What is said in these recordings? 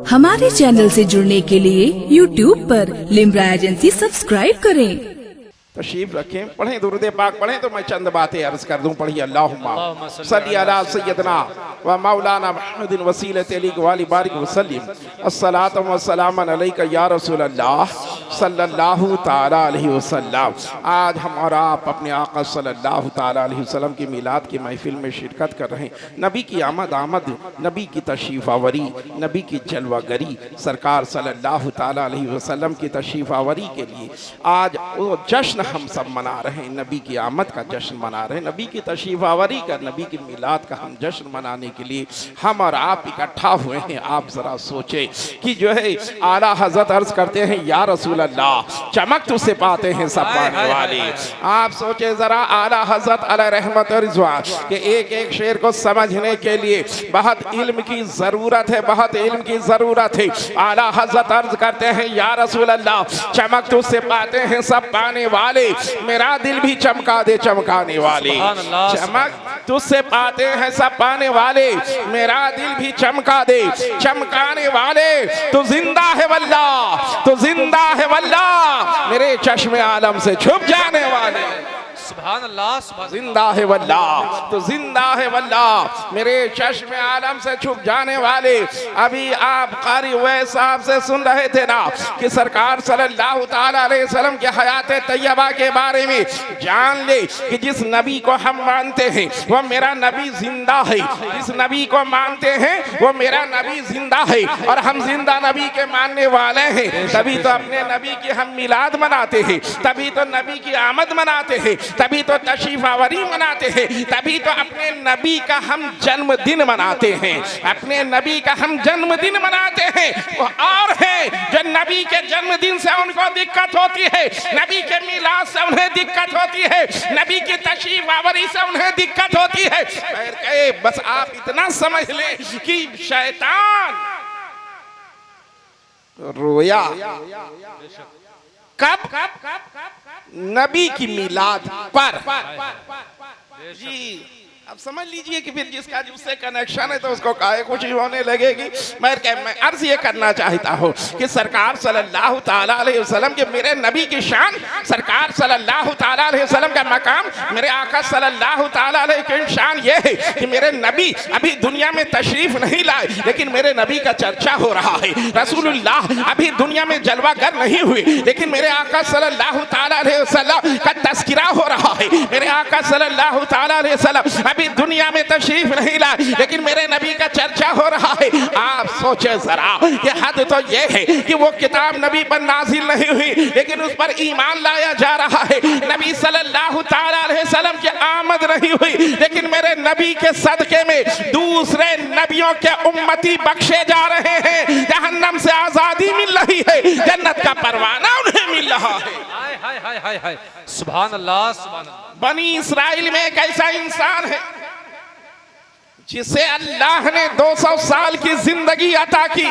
हमारे चैनल से जुड़ने के लिए YouTube पर लिम्रा एजेंसी सब्सक्राइब करें। तशरीफ रखें, पढ़ें दुरूद पाक पढ़ें तो मैं चंद बातें अर्ज कर दूं। पढ़िए अल्लाहुम्मा सल्ली अला सय्यदना व मौलाना मुहम्मदिन वसीलत अली वाली बारिक वसल्लिम अस्सलातु वस्सलाम अलैका या रसूल अल्लाह सल्लल्लाहु ताला अलैहि वसल्लम। आज हम और आप अपने आका सल्लल्लाहु ताला अलैहि वसल्लम की मिलाद की महफिल में शिरकत कर रहे हैं। नबी की आमद, नबी की तशरीफ आवरी, नबी की जलवागरी, सरकार सल्लल्लाहु ताला अलैहि वसल्लम की तशरीफ आवरी के लिए आज वो जश्न हम सब मना रहे हैं। नबी की आमद का जश्न मना रहे हैं, नबी की तशरीफ आवरी का, नबी की मिलाद का हम जश्न मनाने के लिए हम और आप इकट्ठा हुए हैं। आप जरा सोचे कि जो है आला हजरत अर्ज करते हैं या रसूल अल्लाह, चमक तुझसे पाते हैं सब पाने वाले। आप सोचे जरा आला हजरत अलैहि रहमत रिज़वान के एक एक शेर को समझने के लिए बहुत इल्म की जरूरत है, बहुत इल्म की जरूरत है। आला हजरत अर्ज करते हैं या रसूल अल्लाह, चमक तुझसे पाते हैं सब पाने वाले, मेरा दिल भी चमका दे चमकाने वाले। चमक तुझसे पाते हैं सब पाने वाले, मेरा दिल भी चमका दे चमकाने वाले। तू जिंदा है वल्लाह, तू जिंदा है वल्लाह, मेरे चश्मे आलम से छुप जाने वाले। सुभान अल्लाह, सुभान जिंदा है वल्लाह, तो जिंदा है वल्लाह, मेरे चश्मे आलम से छुप जाने वाले। अभी आप कारी वैस साहब से सुन रहे थे ना कि सरकार सल्लल्लाहु ताला अलैहि वसल्लम के हयात तैयबा के बारे में जान ले कि जिस नबी को हम मानते हैं वो मेरा नबी जिंदा है, जिस नबी को मानते हैं वो मेरा नबी जिंदा है और हम जिंदा नबी के मानने वाले हैं। तभी तो अपने नबी की हम मिलाद मनाते हैं, तभी तो नबी की आमद मनाते हैं, तभी तो तशरीफ आवरी मनाते हैं, तभी तो अपने नबी का हम जन्मदिन मनाते हैं, अपने नबी का हम जन्मदिन मनाते हैं। वो और है जो नबी के जन्मदिन से उनको दिक्कत होती है, नबी के मिलाद से उन्हें दिक्कत होती है, नबी की तशरीफ आवरी से उन्हें दिक्कत होती है। बस आप इतना समझ लें कि शैतान रोया कब? नबी की मिलाद पर। जी अब समझ लीजिए कि फिर जिसका जिससे कनेक्शन है तो उसको काहे खुशी होने लगेगी। मैं अर्ज ये करना चाहता हूँ कि सरकार सल्लल्लाहु ताला अलैहि वसल्लम के, मेरे नबी की शान, सरकार सल्लल्लाहु ताला अलैहि वसल्लम का मकाम, मेरे आका सल्लल्लाहु ताला अलैहि की शान ये है कि मेरे नबी अभी दुनिया में तशरीफ नहीं लाए लेकिन मेरे नबी का चर्चा हो रहा है। रसूलुल्लाह अभी दुनिया में जलवागर नहीं हुए लेकिन मेरे आका सल्लल्लाहु ताला अलैहि वसल्लम का तस्करा हो रहा है। मेरे आका सल्लल्लाहु ताला अलैहि वसल्लम अभी दुनिया में तशरीफ नहीं लाए लेकिन मेरे नबी का चर्चा हो रहा है। आप सोचे जरा, ये हद तो ये है कि वो किताब नबी पर नाजिल नहीं हुई लेकिन उस पर ईमान लाया जा रहा है। नबी सल्लल्लाहु ताला अलैहि वसल्लम की आमद नहीं हुई लेकिन मेरे नबी के सदके में दूसरे नबियों के उम्मती बख्शे जा रहे हैं, जहन्नम से आजादी मिल रही है, जन्नत का परवाना उन्हें मिल रहा है। हाय हाय हाय हाय, सुभान अल्लाह, सुभान अल्लाह। बनी इसराइल में एक ऐसा इंसान है जिसे अल्लाह ने 200 साल की जिंदगी अता की।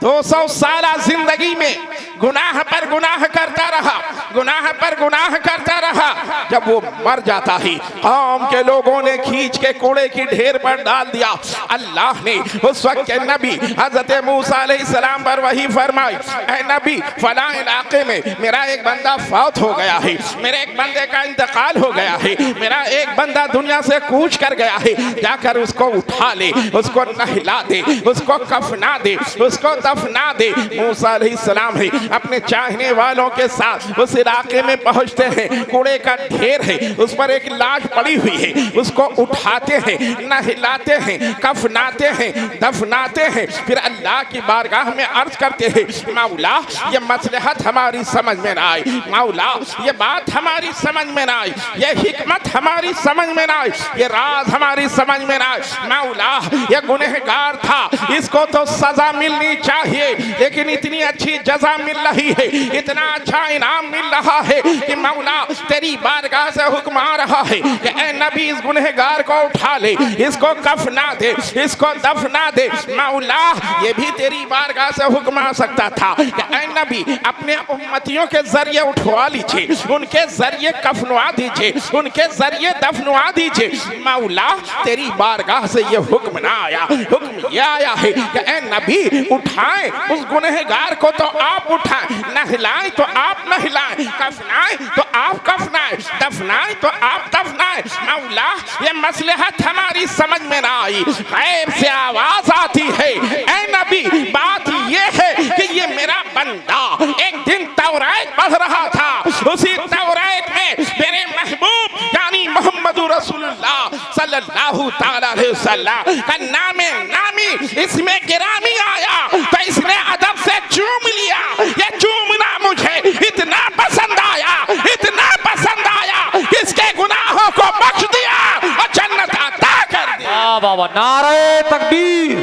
200 साल जिंदगी में गुनाह पर गुनाह करता रहा, गुनाह पर गुनाह करता रहा। जब वो मर जाता है कौम के लोगों ने खींच के कूड़े की ढेर पर डाल दिया। अल्लाह ने उस वक्त के नबी हजरत मूसा अलैहिस्सलाम पर वही फरमाई, ऐ नबी फलां इलाके में मेरा एक बंदा फौत हो गया है, मेरे एक बंदे का इंतकाल हो गया है, मेरा एक बंदा दुनिया से कूच कर गया है, जाकर उसको उठा ले, उसको नहला दे, उसको कफना दे, उसको दफना दे। मूसा अलैहिस्सलाम है अपने चाहने वालों के साथ उस इलाके में पहुंचते हैं, कूड़े का ढेर है, उस पर एक लाश पड़ी हुई है, उसको उठाते हैं, नहलाते हैं, कफनाते हैं, दफनाते हैं, फिर अल्लाह की बारगाह में अर्ज करते हैं, मौला ये मसलहत हमारी समझ में ना आई, मौला ये बात हमारी समझ में ना आई, ये हिकमत हमारी समझ में ना आई, ये राज हमारी समझ में ना आई। मौला ये गुनहगार था, इसको तो सजा मिलनी चाहिए लेकिन इतनी अच्छी जजा मिल मिल रही है, इतना अच्छा इनाम मिल रहा है कि मौला तेरी बारगाह से हुक्म आ रहा है कि ऐ नबी इस गुनहगार को उठा ले, इसको कफना दे, इसको दफना दे। मौला ये भी तेरी बारगाह से हुक्म आ सकता था कि ऐ नबी अपने उम्मतियों के जरिए उठवा लीजिए, उनके जरिए कफनवा दीजिए, उनके जरिए दफनवा दीजिए। मौला तेरी बारगाह से ये हुक्म ना आया, हुक्म ये आया है कि ऐ नबी उठाएं उस गुनहगार को तो आप उठाएं, नहलाएं तो आप नहलाएं, कफनाएं तो आप कफनाएं, दफनाएं तो आप दफनाएं। मौला ये मसलहत हमारी समझ में ना आई, गैब से आवाज आती है ऐ नबी बात ये है कि ये मेरा बंदा एक दिन तौरात पढ़ रहा था, उसी तौरात में मेरे महबूब यानी मोहम्मद रसूलुल्लाह सल्लल्लाहु ताला अलैहि वसल्लम का नामे नामी इसमें गिरामी आया तो इसने अदब से चूम लिया। ये चूमना मुझे इतना पसंद आया, इतना पसंद आया कि इसके गुनाहों को बख्श दिया और जन्नत अता कर दी। वाह वाह वाह, नारे तकबीर,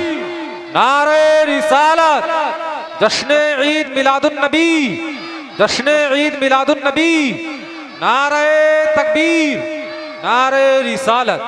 नारे रिसालत, जश्न ईद मिलादुन नबी, जश्न ईद मिलादुन नबी, नारे तकबीर, नारे रिसालत।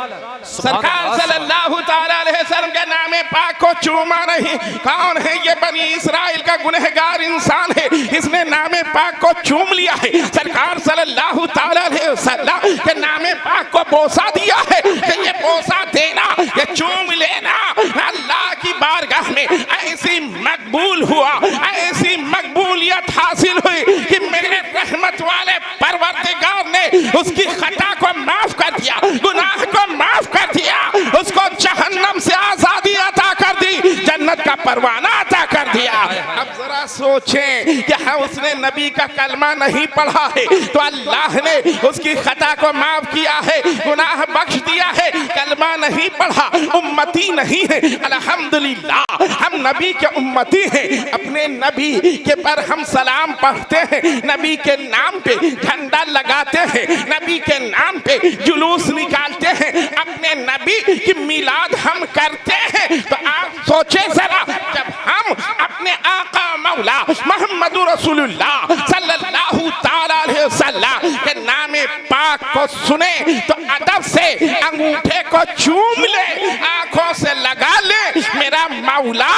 सरकार सल्लल्लाहु ताला अलैहि वसल्लम के नामे पाक को चूमा नहीं। कौन है ये? बनी इस्राइल का गुनहगार इंसान है, इसने नामे पाक को चूम लिया है। सरकार सल्लल्लाहु ताला अलैहि वसल्लम के नामे पाक को बोसा दिया है कि ये बोसा देना, ये चूम लेना अल्लाह की बारगाह में ऐसी मकबूल हुआ, ऐसी मकबूलियत हासिल हुई कि मेरे रहमत वाले परवरदिगार ने उसकी खता को माफ कर दिया, गुनाह को माफ कर दिया, उसको जहन्नम से आजादी अता कर दी, जन्नत का परवाना अता कर दिया। अब जरा सोचें कि हाँ उसने नबी का कलमा नहीं पढ़ा है तो अल्लाह ने उसकी खता को माफ किया है, गुनाह बख्श दिया है, कलमा नहीं पढ़ा, उम्मती नहीं है। अल्हम्दुलिल्लाह हम नबी के उम्मती हैं, अपने नबी के पर हम सलाम पढ़ते हैं, नबी के नाम पे झंडा लगाते हैं, नबी के नाम पे जुलूस निकालते हैं, अपने नबी की मिलाद हम करते हैं। तो आप सोचें जरा, जब हम अपने आका मौला मोहम्मद रसूलुल्लाह सल्लल्लाहु ताला अलैहि वसल्लम के नामे पाक को सुने तो अदब से अंगूठे को चूम ले, आंखों से लगा ले, मेरा मौला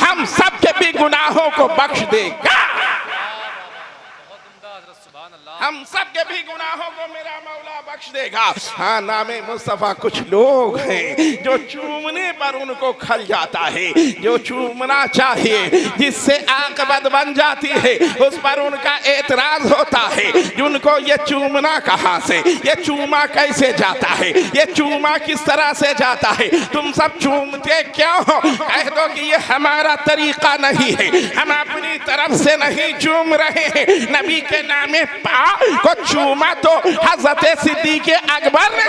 हम सब के भी गुनाहों को बख्श देगा, हम सब के भी गुनाहों को मेरा मौला बख्श देगा। हाँ नामे मुस्तफा कुछ लोग हैं जो चूमने पर उनको खल जाता है, जो चूमना चाहिए जिससे आकबत बन जाती है उस पर उनका एतराज होता है। उनको ये चूमना कहाँ से, ये चूमा कैसे जाता है, ये चूमा किस तरह से जाता है, तुम सब चूमते क्यों हो? कह दो कि ये हमारा तरीका नहीं है, हम अपनी तरफ से नहीं चूम रहे हैं। नबी के नामे पाक को चूमा तो हजरत सिद्दीक़ अकबर ने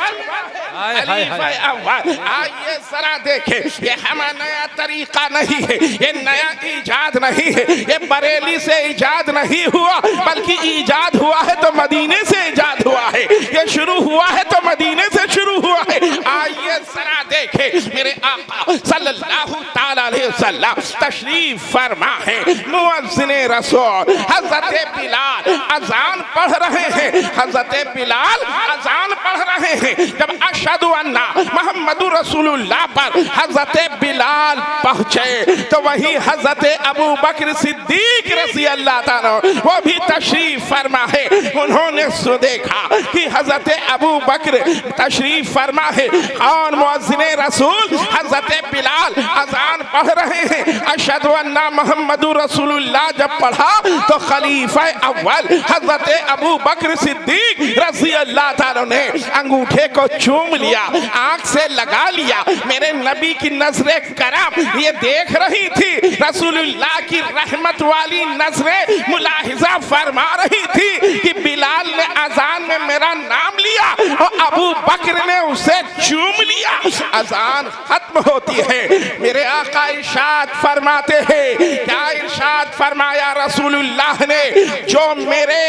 आइए जरा देखे, ये हमारा नया तरीका नहीं है, ये नया ईजाद नहीं है, ये बरेली से ईजाद नहीं हुआ बल्कि ईजाद हुआ है तो मदीने से ईजाद हुआ है, ये शुरू हुआ है तो मदीने से शुरू हुआ है। आइए जरा देखे, मेरे आका सल्लल्लाहु ताला अलैहि वसल्लम तशरीफ फरमा है, मुअज्जिने रसूल हजरत बिलाल अजान पढ़ रहे हैं, हजरत बिलाल अजान पढ़ रहे हैं। जब अशहदु अन्ना मुहम्मदुर रसूलुल्लाह पर हजरत बिलाल पहुंचे तो वही हजरत अबू बकर सिद्दीक रज़ी अल्लाह ताला वो भी तशरीफ फरमा है। उन्होंने देखा कि हजरत अबू बकर तशरीफ फरमा है और मुअज्जिने रसूल हजरत बिलाल अजान पढ़ रहे हैं। अशहदु अन्ना मुहम्मदुर रसूलुल्लाह जब पढ़ा तो खलीफा अव्वल हजरत अबू बकर सिद्दीक रज़ी अल्लाह ताला ने अंगूठे को चूम लिया, आंख से लगा लिया। मेरे नबी की नजरे करम ये देख रही थी, रसूलुल्लाह की रहमत वाली नजरें मुलाहिजा फरमा रही थी कि बिलाल ने अजान में मेरा नाम लिया और अबू बकर ने उसे चूम लिया। अजान खत्म होती है, मेरे आका इरशाद फरमाते हैं, क्या इरशाद फरमाया रसूलुल्लाह ने, जो मेरे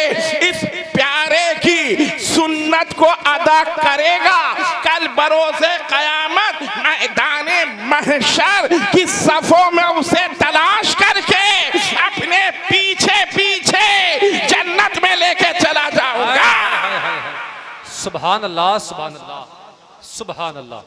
इस प्यारे की सुन्नत को अदा करेगा कल बरोज़े क़यामत मैदाने महशर की सफों में उसे तलाश करके अपने पीछे पीछे सुभान अल्लाह सुभान अल्लाह सुभान अल्लाह।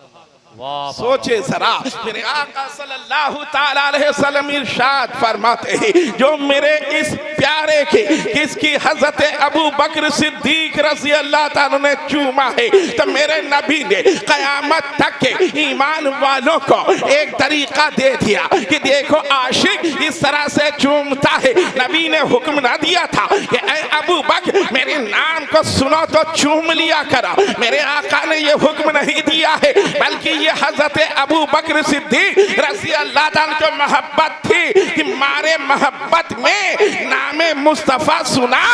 वाह सोचे जरा, मेरे आका सल्लल्लाहु ताला अलैहि वसल्लम इरशाद फरमाते हैं, जो मेरे इस प्यारे के किसकी हजरत अबू बकर सिद्दीक रज़ी अल्लाह ताला ने चूमा है, तो मेरे नबी ने कयामत तक के ईमान वालों को एक तरीका दे दिया कि देखो आशिक इस तरह से चूमता है। नबी ने हुक्म ना दिया था कि ऐ अबू बकर मेरे नाम को सुनो तो चूम लिया करो, मेरे आका ने ये हुक्म नहीं दिया है, बल्कि ये हजरत अबू बकर सिद्दीक रज़ी अल्लाह ताला को मोहब्बत थी कि मारे मोहब्बत में नामे मुस्तफा सुना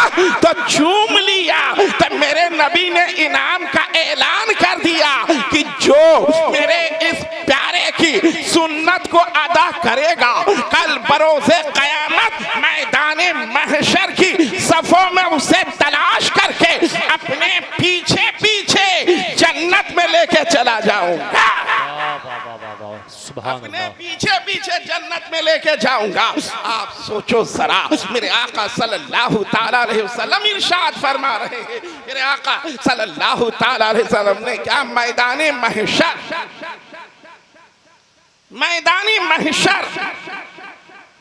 तो चूम लिया। तो मेरे नबी ने इनाम का ऐलान कर दिया कि जो मेरे इस प्यारे की सुन्नत को अदा करेगा, कल बरोज़े क़यामत मैदाने महशर की सफों में उसे तलाश करके अपने पीछे पीछे जन्नत में लेके चला जाऊंगा, अपने पीछे पीछे जन्नत में लेके जाऊंगा। आप सोचो जरा, मेरे आका सल्लल्लाहु ताला अलैहि वसल्लम इरशाद फरमा रहे हैं, मेरे आका सल्लल्लाहु ताला अलैहि वसल्लम ने क्या मैदानी महशर, मैदानी महशर,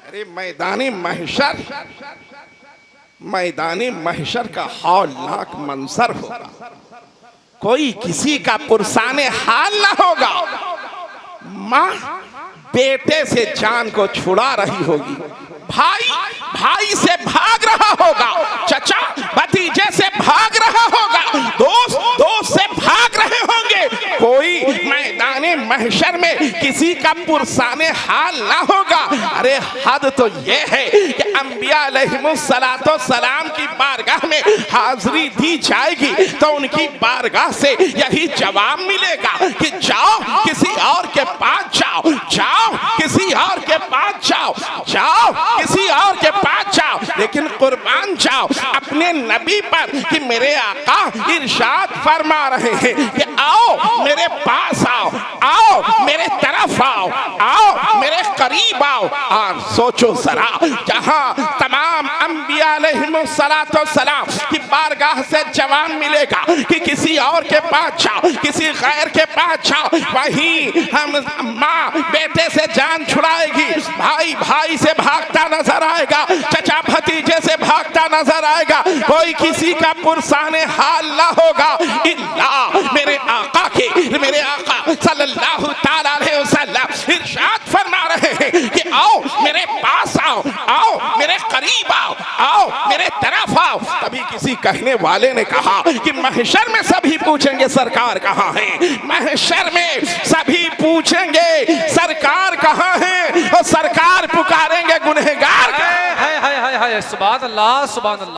अरे मैदानी महशर, मैदानी महशर का हौलनाक मंजर होगा, कोई किसी का पुरसाने हाल ना होगा, माँ बेटे से जान को छुड़ा रही होगी, भाई भाई से भाग रहा होगा, चचा भतीजे से भाग रहा होगा, दोस्त दोस्त से भाग रहे होंगे, कोई मैदाने महशर में किसी का पुरसाने हाल ना होगा। अरे हद तो ये है कि अंबिया अलैहिमुस्सलातो सलाम की बारगाह में हाजिरी दी जाएगी तो उनकी बारगाह से यही जवाब मिलेगा कि जाओ किसी और के पास जाओ, जाओ किसी और के पास जाओ, जाओ किसी और के पास जाओ, लेकिन कुर्बान जाओ अपने नबी पर कि मेरे आका इरशाद फरमा रहे हैं कि आओ मेरे पास आओ, आओ मेरे तरफ आओ, आओ मेरे करीब आओ। और सोचो जरा, जहां तमाम अंबिया अलैहिमुस्सलातो सलाम की बारगाह से जवाब मिलेगा कि किसी और के पास जाओ, किसी गैर के पास जाओ, वहीं हम माँ बेटे से जान छुड़ाएगी, भाई भाई से भागता नजर आएगा, चचा भतीजे से भागता नजर आएगा, कोई किसी का पुरसाने हाल ना होगा इल्ला मेरे आका के, मेरे आका सल्लल्लाहु ताला अलैहि वसल्लम इरशाद फरमा रहे हैं कि आओ मेरे पास आओ, आओ मेरे करीब आओ, आओ मेरे तरफ आओ। तभी किसी कहने वाले ने कहा कि महशर में सभी पूछेंगे सरकार कहाँ है, महशर में सभी पूछेंगे सरकार कहाँ है, और सरकार पुकारेंगे गुनहगार। हाय हाय हाय हाय, सुभान अल्लाह सुभान अल्लाह।